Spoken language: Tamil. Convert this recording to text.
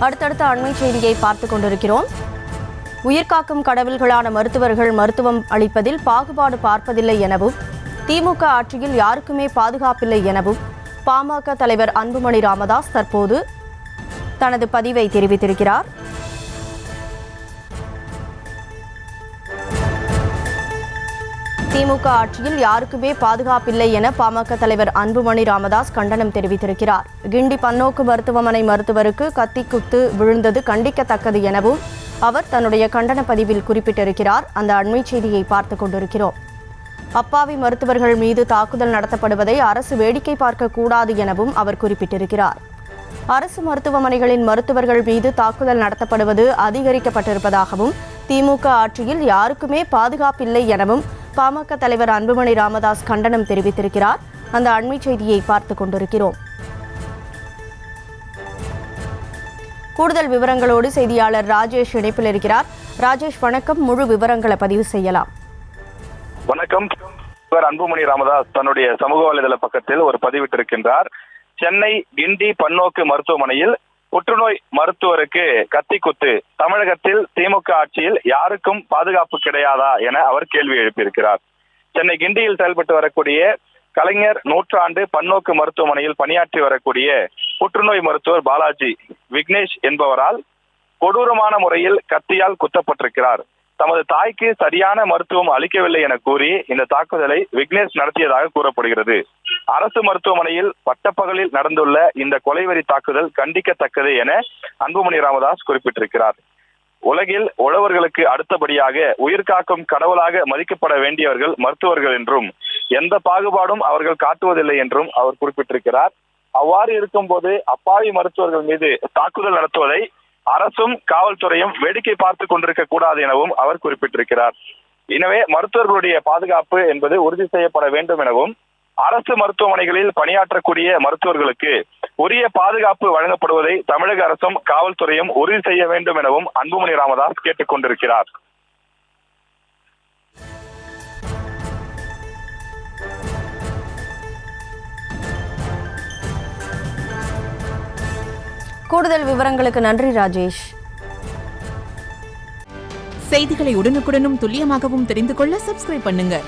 அடுத்தடுத்த அண்மை செய்தியை பார்த்துக் கொண்டிருக்கிறோம். உயிர்காக்கும் கடவுள்களான மருத்துவர்கள் மருத்துவம் அளிப்பதில் பாகுபாடு பார்ப்பதில்லை எனவும், திமுக ஆட்சியில் யாருக்குமே பாதுகாப்பில்லை எனவும் பாமக தலைவர் அன்புமணி ராமதாஸ் தற்போது தனது பதிவை தெரிவித்திருக்கிறார். திமுக ஆட்சியில் யாருக்குமே பாதுகாப்பில்லை என பாமக தலைவர் அன்புமணி ராமதாஸ் கண்டனம் தெரிவித்திருக்கிறார். கிண்டி பன்னோக்கு மருத்துவமனை மருத்துவருக்கு கத்தி குத்து விழுந்தது கண்டிக்கத்தக்கது எனவும் அவர் தன்னுடைய கண்டன பதிவில் குறிப்பிட்டிருக்கிறார். அந்த அண்மை செய்தியை பார்த்துக் கொண்டிருக்கிறோம். அப்பாவி மருத்துவர்கள் மீது தாக்குதல் நடத்தப்படுவதை அரசு வேடிக்கை பார்க்க கூடாது எனவும் அவர் குறிப்பிட்டிருக்கிறார். அரசு மருத்துவமனைகளின் மருத்துவர்கள் மீது தாக்குதல் நடத்தப்படுவது அதிகரிக்கப்பட்டிருப்பதாகவும், திமுக ஆட்சியில் யாருக்குமே பாதுகாப்பில்லை எனவும் பாமக தலைவர் அன்புமணி ராமதாஸ் கண்டனம் தெரிவித்திருக்கிறார். அந்த அண்மை செய்தியை பார்த்துக் கொண்டிருக்கிறோம். கூடுதல் விவரங்களோடு செய்தியாளர் ராஜேஷ் இணைப்பில் இருக்கிறார். ராஜேஷ், வணக்கம். முழு விவரங்களை பதிவு செய்யலாம். வணக்கம். அன்புமணி ராமதாஸ் தன்னுடைய சமூக வலைதள பக்கத்தில் ஒரு பதிவிட்டிருக்கின்றார். சென்னை கிண்டி பன்னோக்கு மருத்துவமனையில் புற்றுநோய் மருத்துவருக்கு கத்தி குத்து, தமிழகத்தில் திமுக ஆட்சியில் யாருக்கும் பாதுகாப்பு கிடையாதா என அவர் கேள்வி எழுப்பியிருக்கிறார். சென்னை கிண்டியில் செயல்பட்டு வரக்கூடிய கலைஞர் நூற்றாண்டு பன்னோக்கு மருத்துவமனையில் பணியாற்றி வரக்கூடிய புற்றுநோய் மருத்துவர் பாலாஜி விக்னேஷ் என்பவரால் கொடூரமான முறையில் கத்தியால் குத்தப்பட்டிருக்கிறார். தமது தாய்க்கு சரியான மருத்துவம் அளிக்கவில்லை என கூறி இந்த தாக்குதலை விக்னேஷ் நடத்தியதாக கூறப்படுகிறது. அரசு மருத்துவமனையில் பட்டப்பகலில் நடந்துள்ள இந்த கொலைவெறி தாக்குதல் கண்டிக்கத்தக்கது என அன்புமணி ராமதாஸ் குறிப்பிட்டிருக்கிறார். உலகில் உழவர்களுக்கு அடுத்தபடியாக உயிர்காக்கும் கடவுளாக மதிக்கப்பட வேண்டியவர்கள் மருத்துவர்கள் என்றும், எந்த பாகுபாடும் அவர்கள் காட்டுவதில்லை என்றும் அவர் குறிப்பிட்டிருக்கிறார். அவ்வாறு இருக்கும்போது அப்பாவி மருத்துவர்கள் மீது தாக்குதல் நடத்துவதை அரசும் காவல்துறையும் வேடிக்கை பார்த்து கொண்டிருக்க கூடாது எனவும் அவர் குறிப்பிட்டிருக்கிறார். எனவே மருத்துவர்களுடைய பாதுகாப்பு என்பது உறுதி செய்யப்பட வேண்டும் எனவும், அரசு மருத்துவமனைகளில் பணியாற்றக்கூடிய மருத்துவர்களுக்கு உரிய பாதுகாப்பு வழங்கப்படுவதை தமிழக அரசும் காவல்துறையும் உறுதி செய்ய வேண்டும் எனவும் அன்புமணி ராமதாஸ் கேட்டுக் கொண்டிருக்கிறார். கூடுதல் விவரங்களுக்கு நன்றி ராஜேஷ். செய்திகளை உடனுக்குடனும் துல்லியமாகவும் தெரிந்து கொள்ள சப்ஸ்கிரைப் பண்ணுங்க.